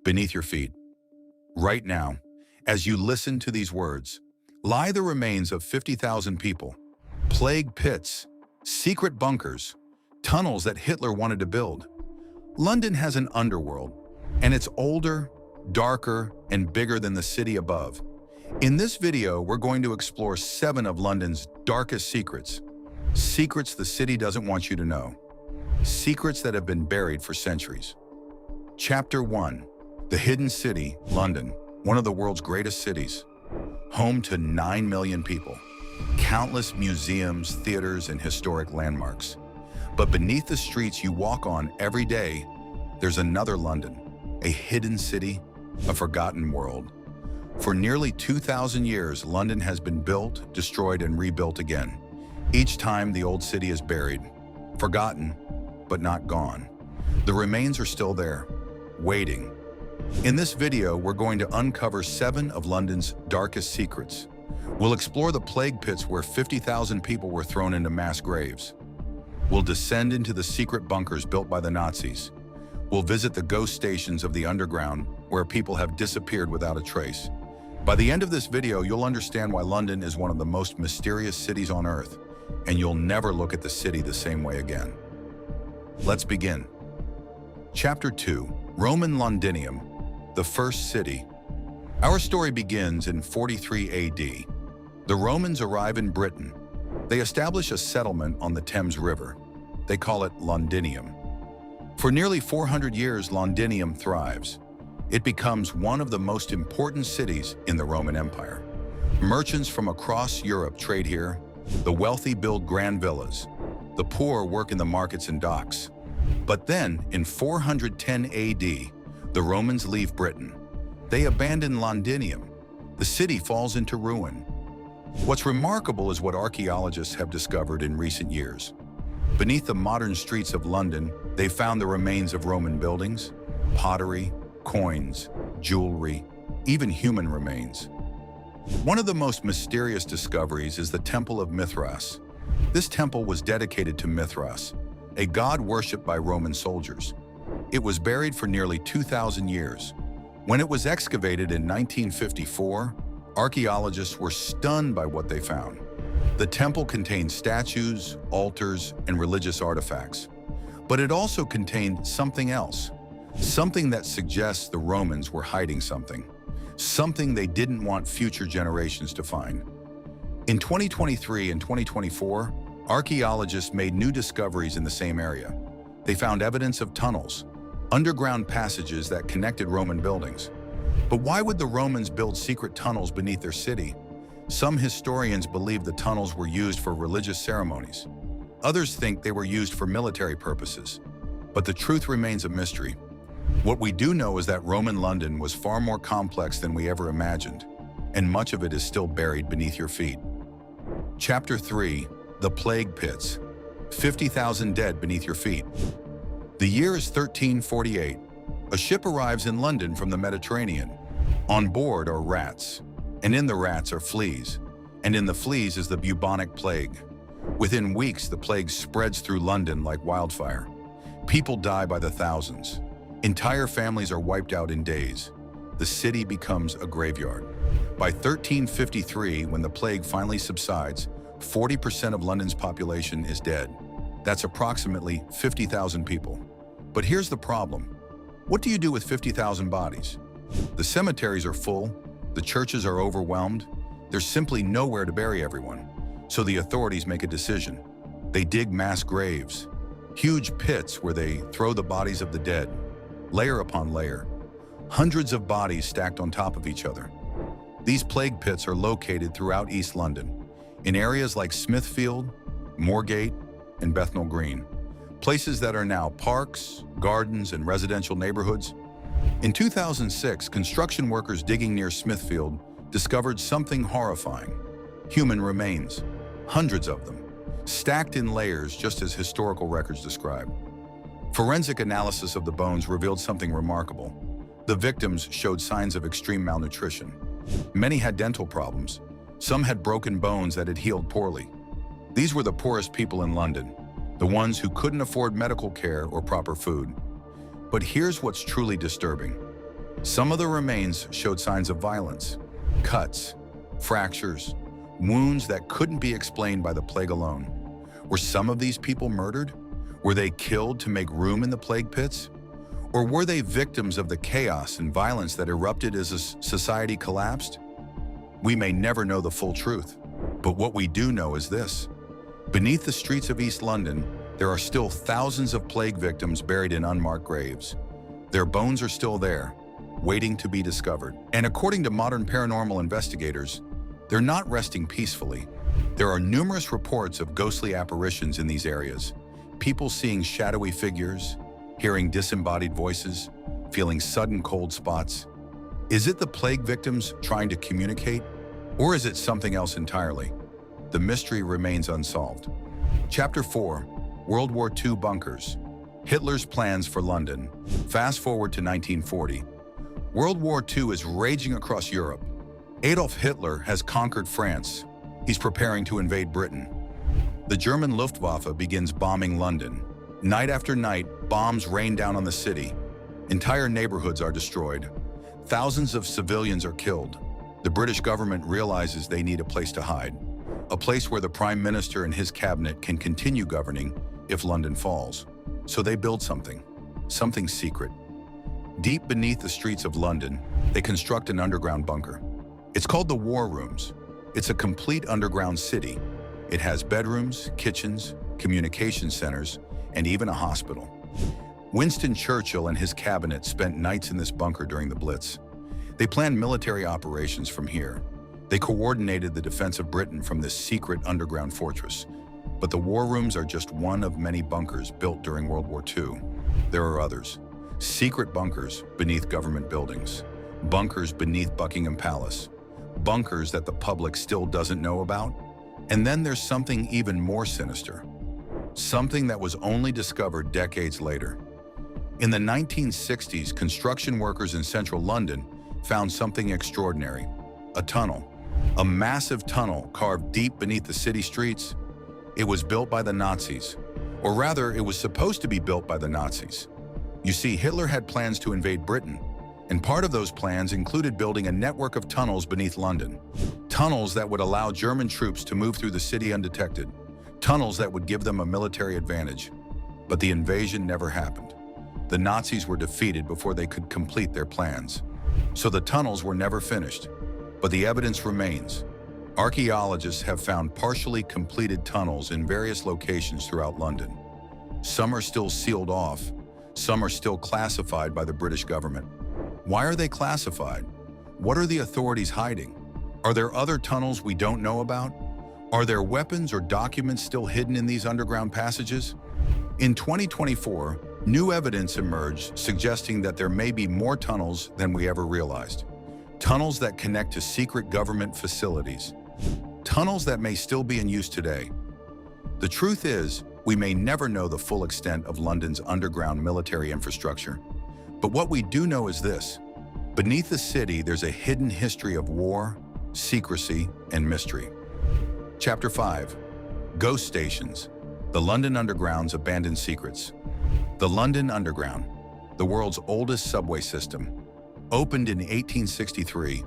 beneath your feet. Right now, as you listen to these words, lie the remains of 50,000 people, plague pits, secret bunkers, tunnels that Hitler wanted to build. London has an underworld, and it's older, darker, and bigger than the city above. In this video, we're going to explore 7 of London's darkest secrets. Secrets the city doesn't want you to know. Secrets that have been buried for centuries. Chapter 1. The Hidden City, London, one of the world's greatest cities. Home to 9 million people. Countless museums, theaters, and historic landmarks. But beneath the streets you walk on every day, there's another London, a hidden city, a forgotten world. For nearly 2,000 years, London has been built, destroyed, and rebuilt again. Each time the old city is buried, forgotten, but not gone. The remains are still there, waiting. In this video, we're going to uncover 7 of London's darkest secrets. We'll explore the plague pits where 50,000 people were thrown into mass graves. We'll descend into the secret bunkers built by the Nazis. We'll visit the ghost stations of the underground where people have disappeared without a trace. By the end of this video, you'll understand why London is one of the most mysterious cities on Earth, and you'll never look at the city the same way again. Let's begin. Chapter 2. Roman Londinium, the first city. Our story begins in 43 AD. The Romans arrive in Britain. They establish a settlement on the Thames River. They call it Londinium. For nearly 400 years, Londinium thrives. It becomes one of the most important cities in the Roman Empire. Merchants from across Europe trade here. The wealthy build grand villas. The poor work in the markets and docks. But then, in 410 AD, the Romans leave Britain. They abandon Londinium. The city falls into ruin. What's remarkable is what archaeologists have discovered in recent years. Beneath the modern streets of London, they found the remains of Roman buildings, pottery, coins, jewelry, even human remains. One of the most mysterious discoveries is the Temple of Mithras. This temple was dedicated to Mithras, a god worshipped by Roman soldiers. It was buried for nearly 2,000 years. When it was excavated in 1954, archaeologists were stunned by what they found. The temple contained statues, altars, and religious artifacts. But it also contained something else. Something that suggests the Romans were hiding something. Something they didn't want future generations to find. In 2023 and 2024, archaeologists made new discoveries in the same area. They found evidence of tunnels, underground passages that connected Roman buildings. But why would the Romans build secret tunnels beneath their city? Some historians believe the tunnels were used for religious ceremonies. Others think they were used for military purposes. But the truth remains a mystery. What we do know is that Roman London was far more complex than we ever imagined, and much of it is still buried beneath your feet. Chapter 3. The Plague Pits. 50,000 dead beneath your feet. The year is 1348. A ship arrives in London from the Mediterranean. On board are rats, and in the rats are fleas, and in the fleas is the bubonic plague. Within weeks, the plague spreads through London like wildfire. People die by the thousands. Entire families are wiped out in days. The city becomes a graveyard. By 1353, when the plague finally subsides, 40% of London's population is dead. That's approximately 50,000 people. But here's the problem. What do you do with 50,000 bodies? The cemeteries are full, the churches are overwhelmed, there's simply nowhere to bury everyone. So the authorities make a decision. They dig mass graves, huge pits where they throw the bodies of the dead, layer upon layer, hundreds of bodies stacked on top of each other. These plague pits are located throughout East London, in areas like Smithfield, Moorgate, and Bethnal Green, places that are now parks, gardens, and residential neighborhoods. In 2006, construction workers digging near Smithfield discovered something horrifying. Human remains, hundreds of them, stacked in layers just as historical records describe. Forensic analysis of the bones revealed something remarkable. The victims showed signs of extreme malnutrition. Many had dental problems. Some had broken bones that had healed poorly. These were the poorest people in London, the ones who couldn't afford medical care or proper food. But here's what's truly disturbing. Some of the remains showed signs of violence, cuts, fractures, wounds that couldn't be explained by the plague alone. Were some of these people murdered? Were they killed to make room in the plague pits? Or were they victims of the chaos and violence that erupted as a society collapsed? We may never know the full truth, but what we do know is this. Beneath the streets of East London, there are still thousands of plague victims buried in unmarked graves. Their bones are still there, waiting to be discovered. And according to modern paranormal investigators, they're not resting peacefully. There are numerous reports of ghostly apparitions in these areas, people seeing shadowy figures, hearing disembodied voices, feeling sudden cold spots. Is it the plague victims trying to communicate, or is it something else entirely? The mystery remains unsolved. Chapter 4: World War II Bunkers. Hitler's plans for London. Fast forward to 1940. World War II is raging across Europe. Adolf Hitler has conquered France. He's preparing to invade Britain. The German Luftwaffe begins bombing London. Night after night, bombs rain down on the city. Entire neighborhoods are destroyed. Thousands of civilians are killed. The British government realizes they need a place to hide, a place where the Prime Minister and his cabinet can continue governing if London falls. So they build something secret. Deep beneath the streets of London, they construct an underground bunker. It's called the War Rooms. It's a complete underground city. It has bedrooms, kitchens, communication centers, and even a hospital. Winston Churchill and his cabinet spent nights in this bunker during the Blitz. They planned military operations from here. They coordinated the defense of Britain from this secret underground fortress. But the War Rooms are just one of many bunkers built during World War II. There are others. Secret bunkers beneath government buildings. Bunkers beneath Buckingham Palace. Bunkers that the public still doesn't know about. And then there's something even more sinister. Something that was only discovered decades later. In the 1960s, construction workers in central London found something extraordinary. A tunnel. A massive tunnel carved deep beneath the city streets. It was built by the Nazis. Or rather, it was supposed to be built by the Nazis. You see, Hitler had plans to invade Britain, and part of those plans included building a network of tunnels beneath London. Tunnels that would allow German troops to move through the city undetected. Tunnels that would give them a military advantage. But the invasion never happened. The Nazis were defeated before they could complete their plans. So the tunnels were never finished. But the evidence remains. Archaeologists have found partially completed tunnels in various locations throughout London. Some are still sealed off. Some are still classified by the British government. Why are they classified? What are the authorities hiding? Are there other tunnels we don't know about? Are there weapons or documents still hidden in these underground passages? In 2024, new evidence emerged suggesting that there may be more tunnels than we ever realized. Tunnels that connect to secret government facilities. Tunnels that may still be in use today. The truth is, we may never know the full extent of London's underground military infrastructure. But what we do know is this. Beneath the city, there's a hidden history of war, secrecy, and mystery. Chapter 5: Ghost Stations. The London Underground's Abandoned Secrets. The London Underground, the world's oldest subway system, opened in 1863.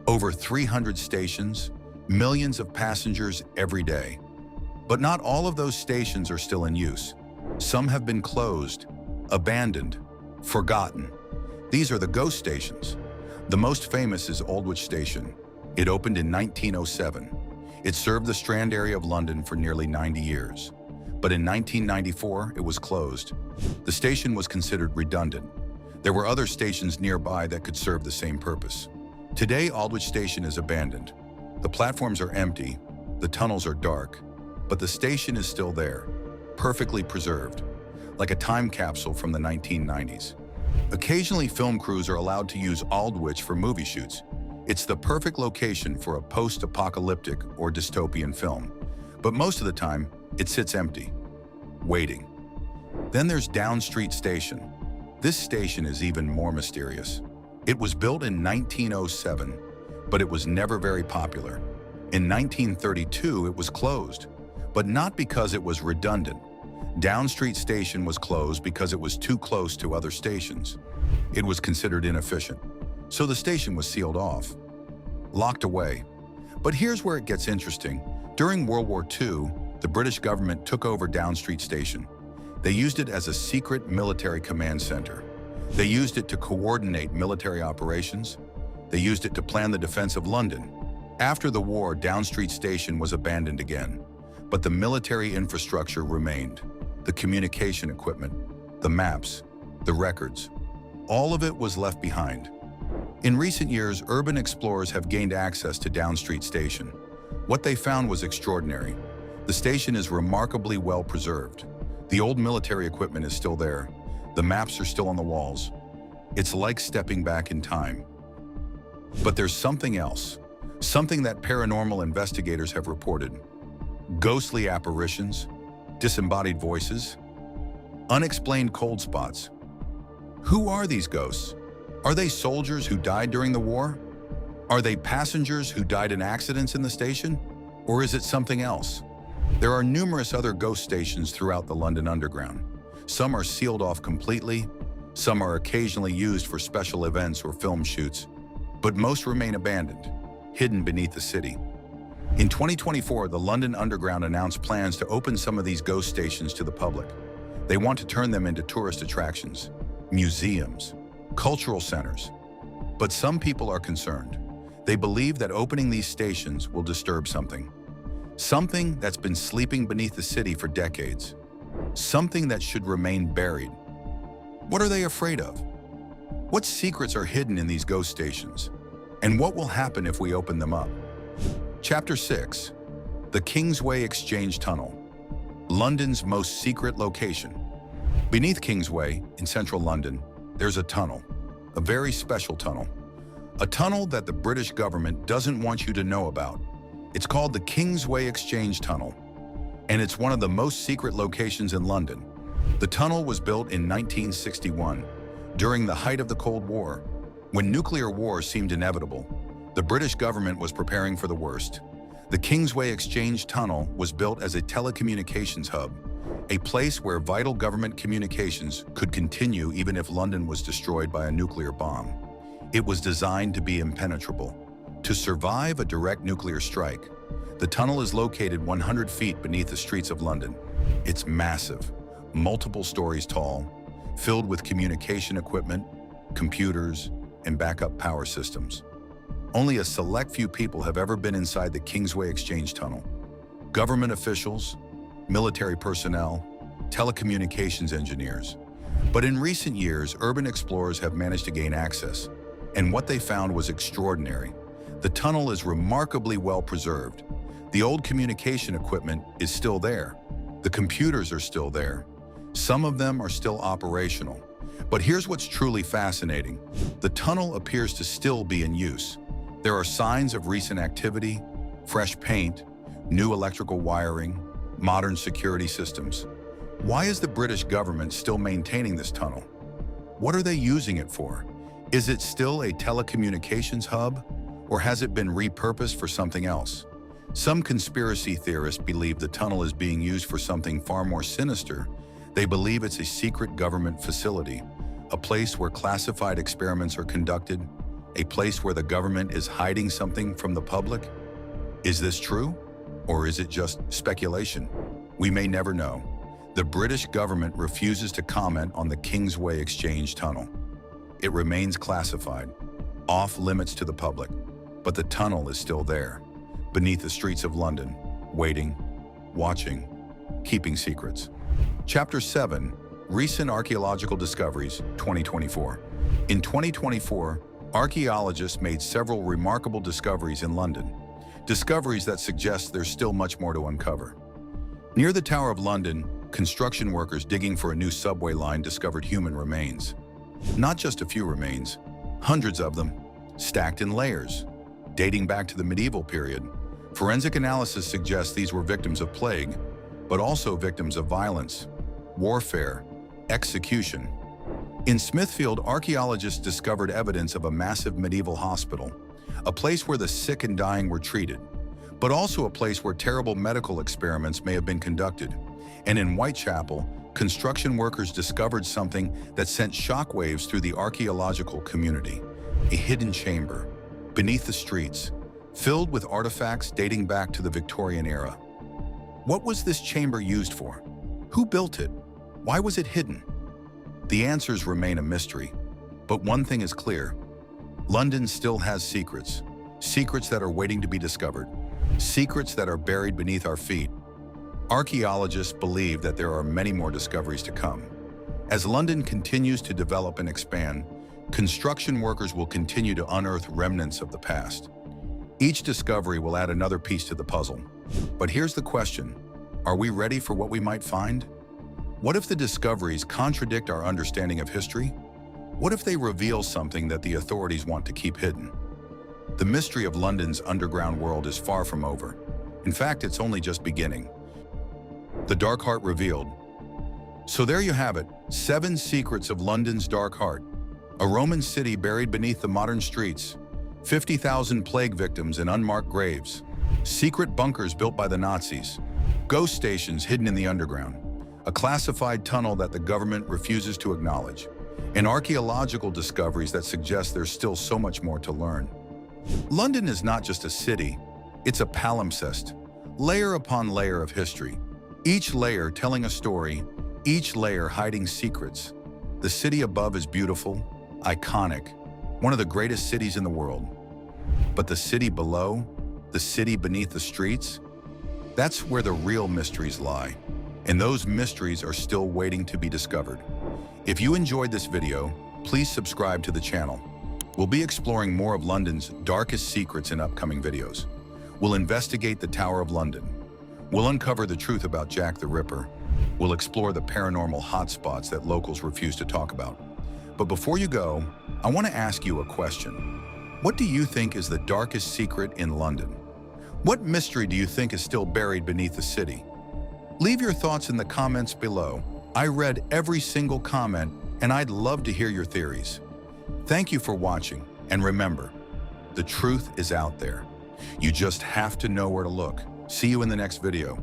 Over 300 stations, millions of passengers every day. But not all of those stations are still in use. Some have been closed, abandoned, forgotten. These are the ghost stations. The most famous is Aldwych Station. It opened in 1907. It served the Strand area of London for nearly 90 years. But in 1994, it was closed. The station was considered redundant. There were other stations nearby that could serve the same purpose. Today, Aldwych Station is abandoned. The platforms are empty, the tunnels are dark, but the station is still there, perfectly preserved, like a time capsule from the 1990s. Occasionally, film crews are allowed to use Aldwych for movie shoots. It's the perfect location for a post-apocalyptic or dystopian film. But most of the time, it sits empty, waiting. Then there's Down Street Station. This station is even more mysterious. It was built in 1907, but it was never very popular. In 1932, it was closed, but not because it was redundant. Down Street Station was closed because it was too close to other stations. It was considered inefficient. so the station was sealed off, locked away. But here's where it gets interesting. During World War II, the British government took over Down Street Station. They used it as a secret military command center. They used it to coordinate military operations. They used it to plan the defense of London. After the war, Down Street Station was abandoned again, but the military infrastructure remained. The communication equipment, the maps, the records, all of it was left behind. In recent years, urban explorers have gained access to Down Street Station. What they found was extraordinary. The station is remarkably well preserved. The old military equipment is still there. The maps are still on the walls. It's like stepping back in time. But there's something else, something that paranormal investigators have reported. Ghostly apparitions, disembodied voices, unexplained cold spots. Who are these ghosts? Are they soldiers who died during the war? Are they passengers who died in accidents in the station? Or is it something else? There are numerous other ghost stations throughout the London Underground. Some are sealed off completely, some are occasionally used for special events or film shoots, but most remain abandoned, hidden beneath the city. In 2024, the London Underground announced plans to open some of these ghost stations to the public. They want to turn them into tourist attractions, museums, cultural centers. But some people are concerned. They believe that opening these stations will disturb something. Something that's been sleeping beneath the city for decades. Something that should remain buried. What are they afraid of? What secrets are hidden in these ghost stations? And what will happen if we open them up? Chapter 6. The Kingsway Exchange Tunnel. London's most secret location. Beneath Kingsway, in central London, there's a tunnel. A very special tunnel. A tunnel that the British government doesn't want you to know about. It's called the Kingsway Exchange Tunnel, and it's one of the most secret locations in London. The tunnel was built in 1961, during the height of the Cold War. When nuclear war seemed inevitable, the British government was preparing for the worst. The Kingsway Exchange Tunnel was built as a telecommunications hub, a place where vital government communications could continue even if London was destroyed by a nuclear bomb. It was designed to be impenetrable, to survive a direct nuclear strike. The tunnel is located 100 feet beneath the streets of London. It's massive, multiple stories tall, filled with communication equipment, computers, and backup power systems. Only a select few people have ever been inside the Kingsway Exchange Tunnel. Government officials, military personnel, telecommunications engineers. But in recent years, urban explorers have managed to gain access, and what they found was extraordinary. The tunnel is remarkably well preserved. The old communication equipment is still there. The computers are still there. Some of them are still operational. But here's what's truly fascinating. The tunnel appears to still be in use. There are signs of recent activity, fresh paint, new electrical wiring, modern security systems. Why is the British government still maintaining this tunnel? What are they using it for? Is it still a telecommunications hub, or has it been repurposed for something else? Some conspiracy theorists believe the tunnel is being used for something far more sinister. They believe it's a secret government facility, a place where classified experiments are conducted, a place where the government is hiding something from the public. Is this true, or is it just speculation? We may never know. The British government refuses to comment on the Kingsway Exchange Tunnel. It remains classified, off limits to the public, but the tunnel is still there, beneath the streets of London, waiting, watching, keeping secrets. Chapter 7. Recent Archaeological Discoveries, 2024. In 2024, archaeologists made several remarkable discoveries in London, discoveries that suggest there's still much more to uncover. Near the Tower of London, construction workers digging for a new subway line discovered human remains. Not just a few remains, hundreds of them, stacked in layers, dating back to the medieval period. Forensic analysis suggests these were victims of plague, but also victims of violence, warfare, execution. In Smithfield, archaeologists discovered evidence of a massive medieval hospital, a place where the sick and dying were treated, but also a place where terrible medical experiments may have been conducted. And in Whitechapel, construction workers discovered something that sent shockwaves through the archaeological community. a hidden chamber, beneath the streets, filled with artifacts dating back to the Victorian era. What was this chamber used for? Who built it? Why was it hidden? The answers remain a mystery, but one thing is clear. London still has secrets, secrets that are waiting to be discovered, secrets that are buried beneath our feet. Archaeologists believe that there are many more discoveries to come. As London continues to develop and expand, construction workers will continue to unearth remnants of the past. Each discovery will add another piece to the puzzle. But here's the question: are we ready for what we might find? What if the discoveries contradict our understanding of history? What if they reveal something that the authorities want to keep hidden? The mystery of London's underground world is far from over. In fact, it's only just beginning. The Dark Heart revealed. So there you have it, 7 secrets of London's dark heart. A Roman city buried beneath the modern streets, 50,000 plague victims in unmarked graves, secret bunkers built by the Nazis, ghost stations hidden in the underground, a classified tunnel that the government refuses to acknowledge, and archaeological discoveries that suggest there's still so much more to learn. London is not just a city, it's a palimpsest, layer upon layer of history, each layer telling a story, each layer hiding secrets. The city above is beautiful, iconic, one of the greatest cities in the world. But the city below, the city beneath the streets, that's where the real mysteries lie. And those mysteries are still waiting to be discovered. If you enjoyed this video, please subscribe to the channel. We'll be exploring more of London's darkest secrets in upcoming videos. We'll investigate the Tower of London. We'll uncover the truth about Jack the Ripper. We'll explore the paranormal hotspots that locals refuse to talk about. But before you go, I want to ask you a question. What do you think is the darkest secret in London? What mystery do you think is still buried beneath the city? Leave your thoughts in the comments below. I read every single comment, and I'd love to hear your theories. Thank you for watching, and remember, the truth is out there. You just have to know where to look. See you in the next video.